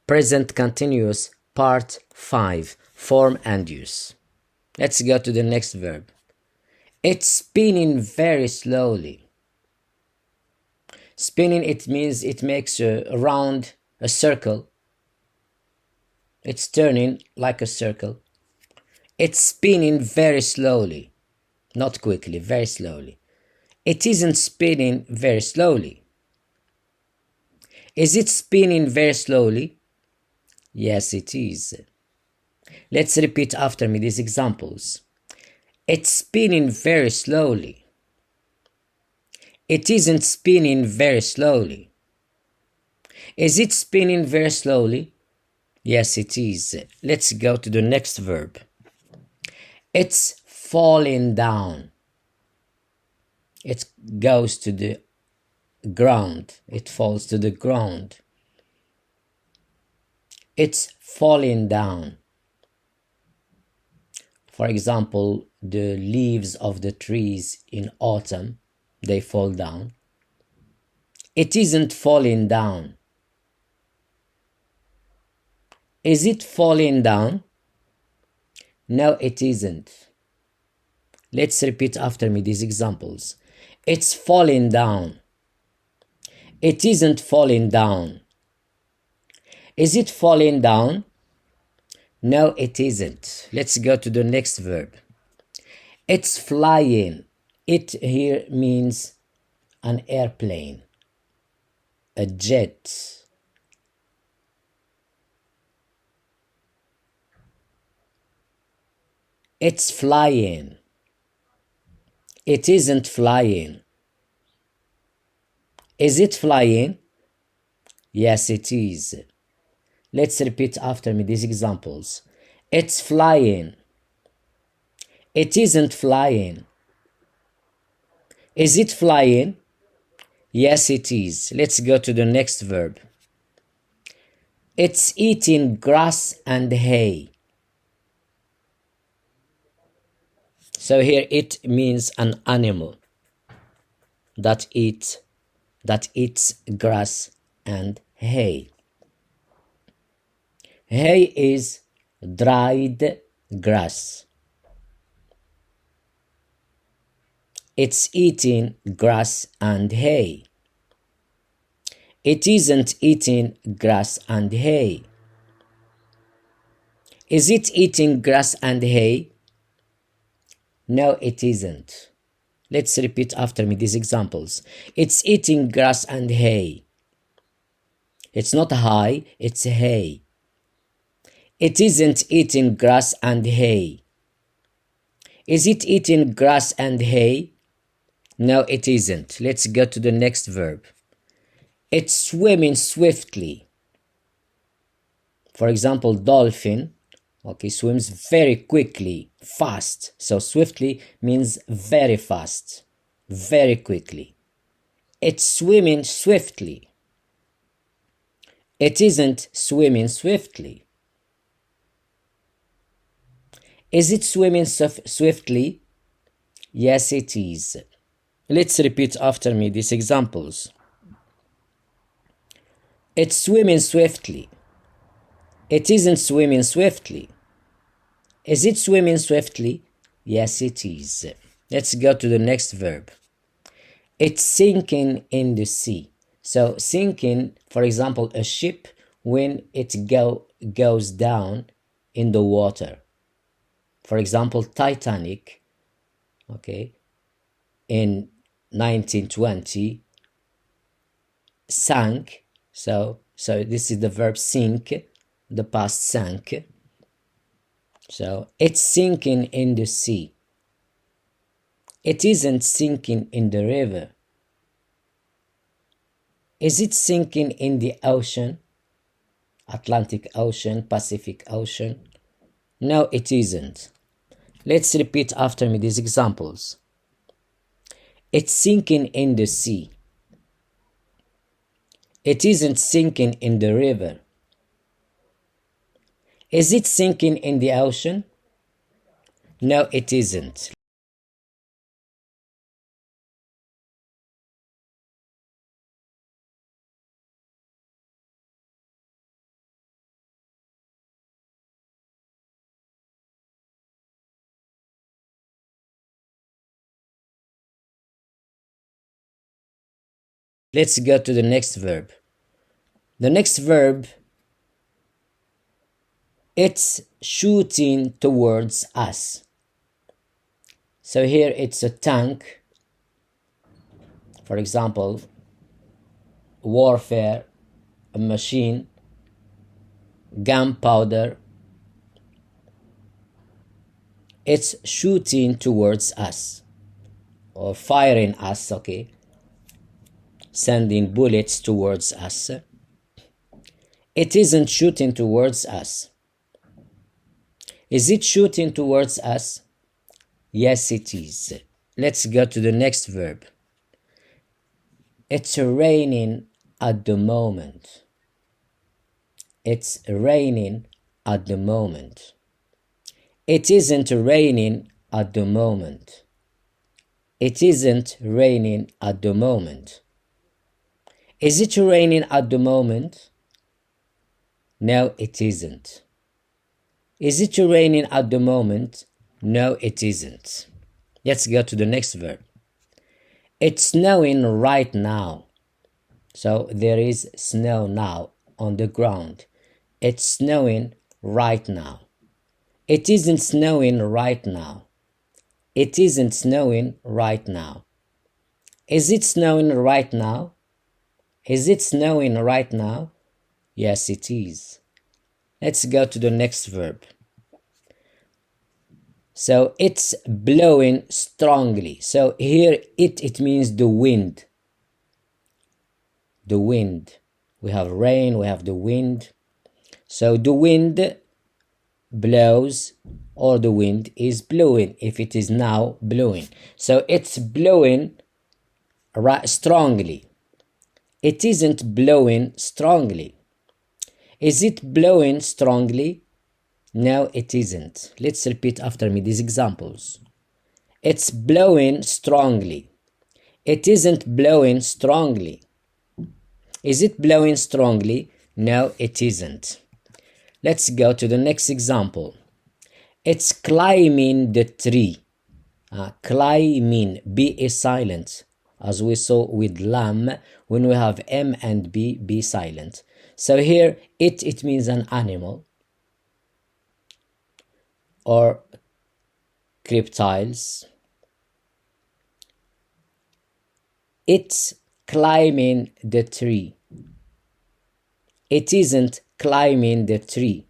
Present continuous, part 5, form and use. Let's go to the next verb. It's spinning very slowly. Spinning, it means it makes a round, a circle. It's turning like a circle. It's spinning very slowly. Not quickly, very slowly. It isn't spinning very slowly. Is it spinning very slowly? Yes, it is. Let's repeat after me these examples. It's spinning very slowly. It isn't spinning very slowly. Is it spinning very slowly? Yes, it is. Let's go to the next verb. It's falling down. It goes to the ground. It falls to the ground. It's falling down. For example, the leaves of the trees in autumn, they fall down. It isn't falling down. Is it falling down? No, it isn't. Let's repeat after me these examples. It's falling down. It isn't falling down. Is it falling down? No, it isn't. Let's go to the next verb. It's flying. It here means an airplane, a jet. It's flying. It isn't flying. Is it flying? Yes, it is. Let's repeat after me these examples. It's flying. It isn't flying. Is it flying? Yes, it is. Let's go to the next verb. It's eating grass and hay. So here it means an animal that eats grass and hay. Hay is dried grass. It's eating grass and hay. It isn't eating grass and hay. Is it eating grass and hay? No, it isn't. Let's repeat after me these examples. It's eating grass and hay. It's not hay, it's hay. It isn't eating grass and hay. Is it eating grass and hay? No, it isn't. Let's go to the next verb. It's swimming swiftly. For example, dolphin, swims very quickly, fast. So swiftly means very fast, very quickly. It's swimming swiftly. It isn't swimming swiftly. Is it swimming swiftly? Yes, it is. Let's repeat after me these examples. It's swimming swiftly. It isn't swimming swiftly. Is it swimming swiftly? Yes, it is. Let's go to the next verb. It's sinking in the sea. So sinking, for example, a ship when it goes down in the water. For example, Titanic, in 1920 sank. So this is the verb sink, the past sank. So it's sinking in the sea. It isn't sinking in the river. Is it sinking in the ocean? Atlantic Ocean, Pacific Ocean? No, it isn't. Let's repeat after me these examples. It's sinking in the sea. It isn't sinking in the river. Is it sinking in the ocean? No, it isn't. Let's go to the next verb. The next verb, it's shooting towards us. So here it's a tank, for example, warfare, a machine, gunpowder. It's shooting towards us or firing us, okay, sending bullets towards us. It isn't shooting towards us. Is it shooting towards us? Yes, it is. Let's go to the next verb. It's raining at the moment. It's raining at the moment. It isn't raining at the moment. It isn't raining at the moment. Is it raining at the moment? No, it isn't. Is it raining at the moment? No, it isn't. Let's go to the next verb. It's snowing right now. So there is snow now on the ground. It's snowing right now. It isn't snowing right now. It isn't snowing right now. Is it snowing right now? Is it snowing right now? Yes, it is. Let's go to the next verb. So it's blowing strongly. So here it means the wind. The wind. We have rain, we have the wind. So the wind blows, or the wind is blowing if it is now blowing. So it's blowing strongly. It isn't blowing strongly. Is it blowing strongly? No, it isn't. Let's repeat after me these examples. It's blowing strongly. It isn't blowing strongly. Is it blowing strongly? No, it isn't. Let's go to the next example. It's climbing the tree. Climbing, B is silent, as we saw with lamb. When we have M and B silent. So here it means an animal or reptiles. It's climbing the tree. It isn't climbing the tree.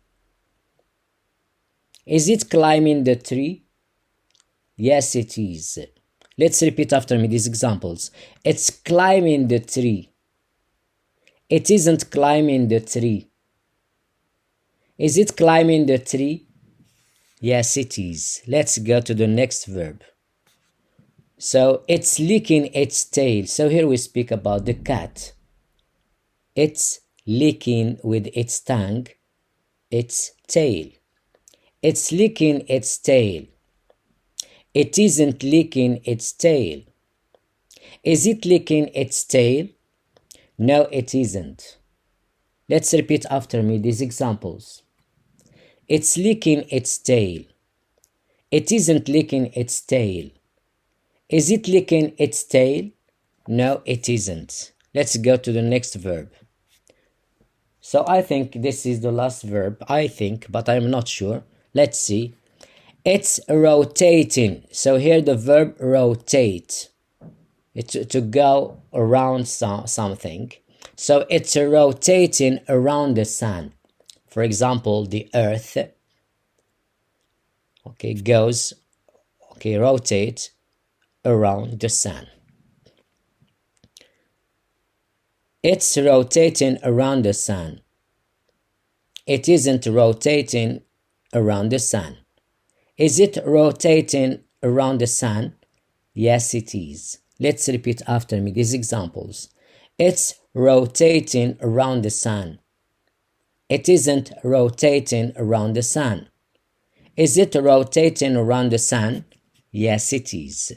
Is it climbing the tree? Yes, it is. Let's repeat after me these examples. It's climbing the tree. It isn't climbing the tree. Is it climbing the tree? Yes, it is. Let's go to the next verb. So it's licking its tail. So here we speak about the cat. It's licking with its tongue its tail. It's licking its tail. It isn't licking its tail. Is it licking its tail? No, it isn't. Let's repeat after me these examples. It's licking its tail. It isn't licking its tail. Is it licking its tail? No, it isn't. Let's go to the next verb. So I think this is the last verb. I think, but I'm not sure. Let's see. It's rotating. So here the verb rotate. It's to go around something. So it's rotating around the sun. For example, the earth, rotates around the sun. It's rotating around the sun. It isn't rotating around the sun. Is it rotating around the sun? Yes, it is. Let's repeat after me these examples. It's rotating around the sun. It isn't rotating around the sun. Is it rotating around the sun? Yes, it is.